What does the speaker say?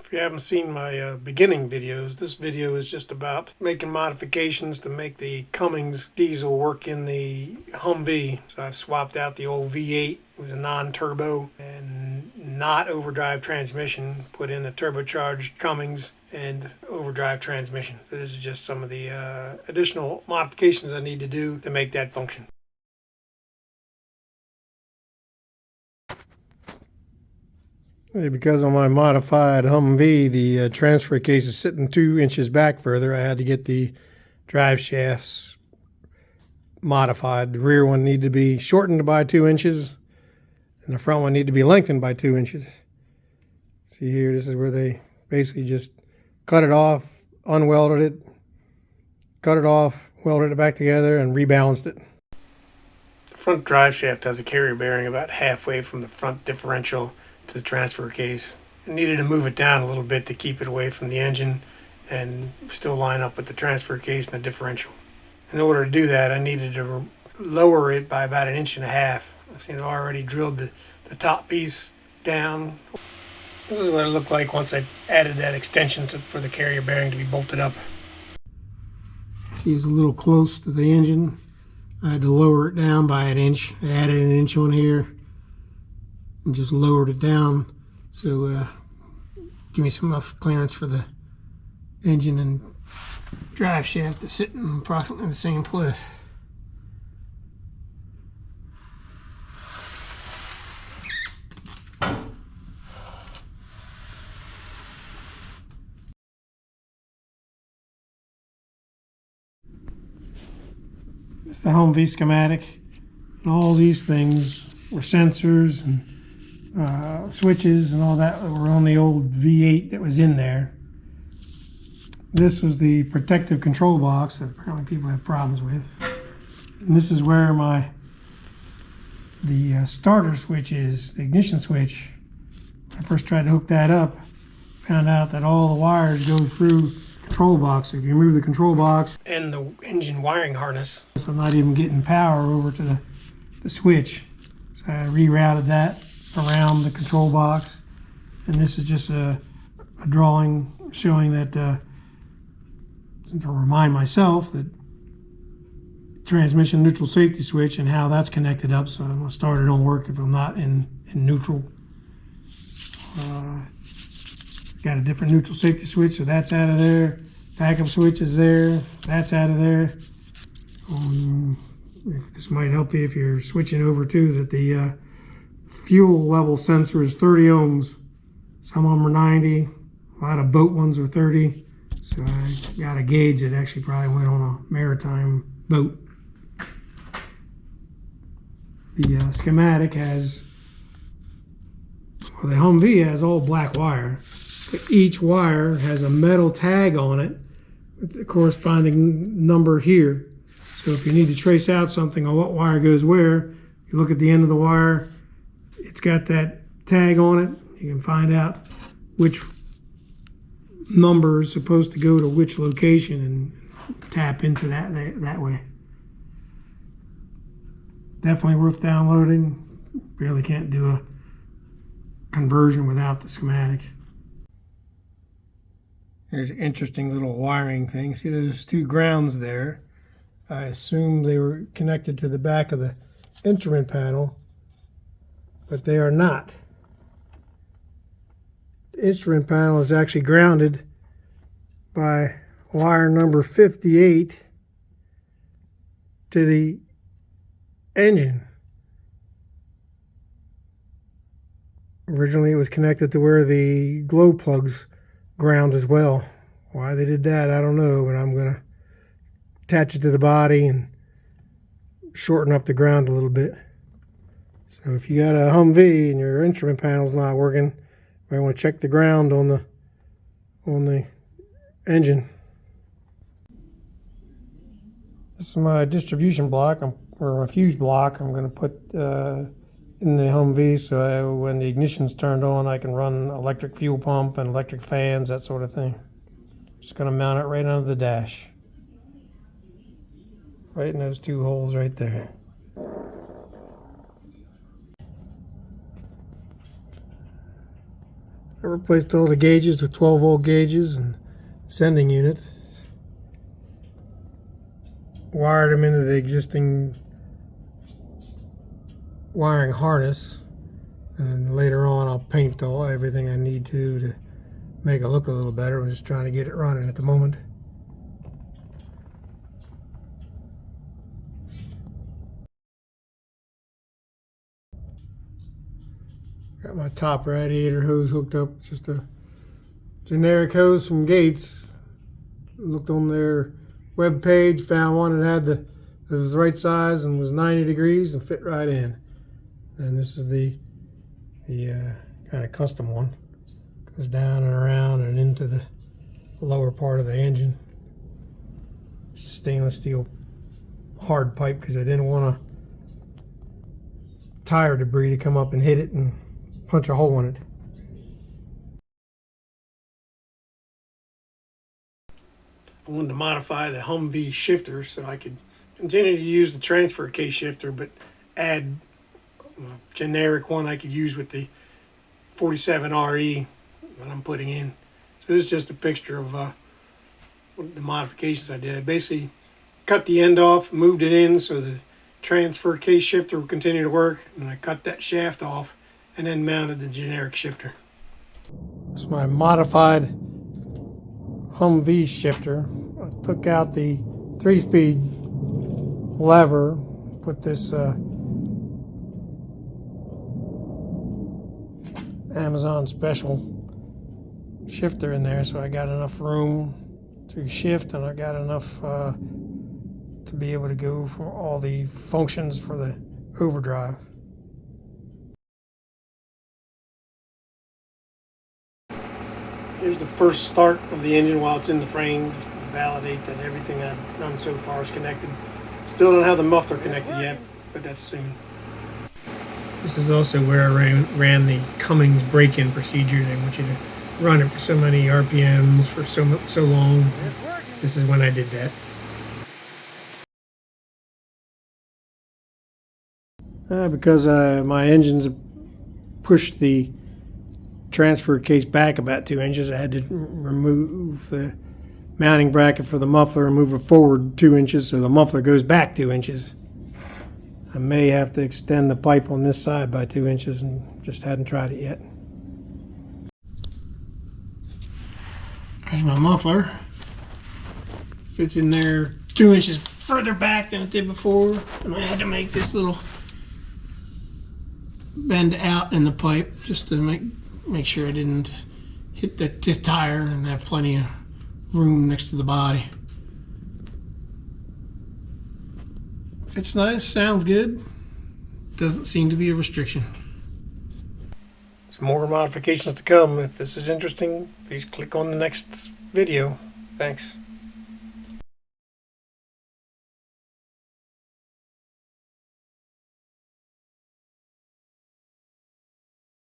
If you haven't seen my beginning videos, this video is just about making modifications to make the Cummins diesel work in the Humvee. So I've swapped out the old V8, it was a non-turbo and not overdrive transmission, put in a turbocharged Cummins and overdrive transmission. So this is just some of the additional modifications I need to do to make that function. Because on my modified Humvee, the transfer case is sitting 2 inches back further, I had to get the drive shafts modified. The rear one needed to be shortened by 2 inches, and the front one needed to be lengthened by 2 inches. See here, this is where they basically just cut it off, unwelded it, cut it off, welded it back together, and rebalanced it. The front drive shaft has a carrier bearing about halfway from the front differential to the transfer case. I needed to move it down a little bit to keep it away from the engine and still line up with the transfer case and the differential. In order to do that, I needed to lower it by about 1.5 inches. I've seen it already drilled the top piece down. This is what it looked like once I added that extension for the carrier bearing to be bolted up. See, it's a little close to the engine. I had to lower it down by 1 inch. I added 1 inch on here and just lowered it down, so give me some enough clearance for the engine and drive shaft to sit in approximately the same place. It's the Humvee schematic, and all these things were sensors and switches and all that were on the old V8 that was in there. This was the protective control box that apparently people have problems with. And this is where the starter switch is, the ignition switch. When I first tried to hook that up, found out that all the wires go through the control box. If you remove the control box and the engine wiring harness, so I'm not even getting power over to the switch. So I rerouted that around the control box, and this is just a drawing showing that to remind myself that transmission neutral safety switch and how that's connected up, so I'm going to start it on work if I'm not in neutral. Got a different neutral safety switch, so that's out of there. Backup switch is there, that's out of there. This might help you if you're switching over to that the fuel level sensor is 30 ohms. Some of them are 90. A lot of boat ones are 30. So I got a gauge that actually probably went on a maritime boat. The schematic has, well, the Humvee has all black wire. But each wire has a metal tag on it with the corresponding number here. So if you need to trace out something on what wire goes where, you look at the end of the wire, it's got that tag on it. You can find out which number is supposed to go to which location and tap into that way. Definitely worth downloading. Really can't do a conversion without the schematic. There's an interesting little wiring thing. See those 2 grounds there? I assume they were connected to the back of the instrument panel, but they are not. The instrument panel is actually grounded by wire number 58 to the engine. Originally it was connected to where the glow plugs ground as well. Why they did that, I don't know, but I'm going to attach it to the body and shorten up the ground a little bit. So if you got a Humvee and your instrument panel's not working, you might want to check the ground on the engine. This is my distribution block, or my fuse block. I'm going to put in the Humvee so when the ignition's turned on, I can run electric fuel pump and electric fans, that sort of thing. Just going to mount it right under the dash. Right in those 2 holes right there. I replaced all the gauges with 12-volt gauges and sending unit. Wired them into the existing wiring harness, and later on I'll paint everything I need to make it look a little better. I'm just trying to get it running at the moment. Got my top radiator hose hooked up, just a generic hose from Gates. Looked on their web page, found one that it was the right size and was 90 degrees and fit right in. And this is the kind of custom one. Goes down and around and into the lower part of the engine. It's a stainless steel hard pipe because I didn't want tire debris to come up and hit it and punch a hole in it. I wanted to modify the Humvee shifter so I could continue to use the transfer case shifter, but add a generic one I could use with the 47RE that I'm putting in. So this is just a picture of the modifications I did. I basically cut the end off, moved it in so the transfer case shifter would continue to work, and I cut that shaft off and then mounted the generic shifter. This is my modified Humvee shifter. I took out the 3-speed lever, put this Amazon special shifter in there, so I got enough room to shift, and I got enough to be able to go for all the functions for the overdrive. Here's the first start of the engine while it's in the frame, just to validate that everything I've done so far is connected. Still don't have the muffler connected yet, but that's soon. This is also where I ran the Cummins break-in procedure. They want you to run it for so many RPMs for so long. This is when I did that. Because my engines pushed the transfer case back about 2 inches, I had to remove the mounting bracket for the muffler and move it forward 2 inches so the muffler goes back 2 inches. I may have to extend the pipe on this side by 2 inches and just hadn't tried it yet. There's my muffler. Fits in there 2 inches further back than it did before, and I had to make this little bend out in the pipe just to make sure I didn't hit the tire and have plenty of room next to the body. Fits nice, sounds good. Doesn't seem to be a restriction. Some more modifications to come. If this is interesting, please click on the next video. Thanks.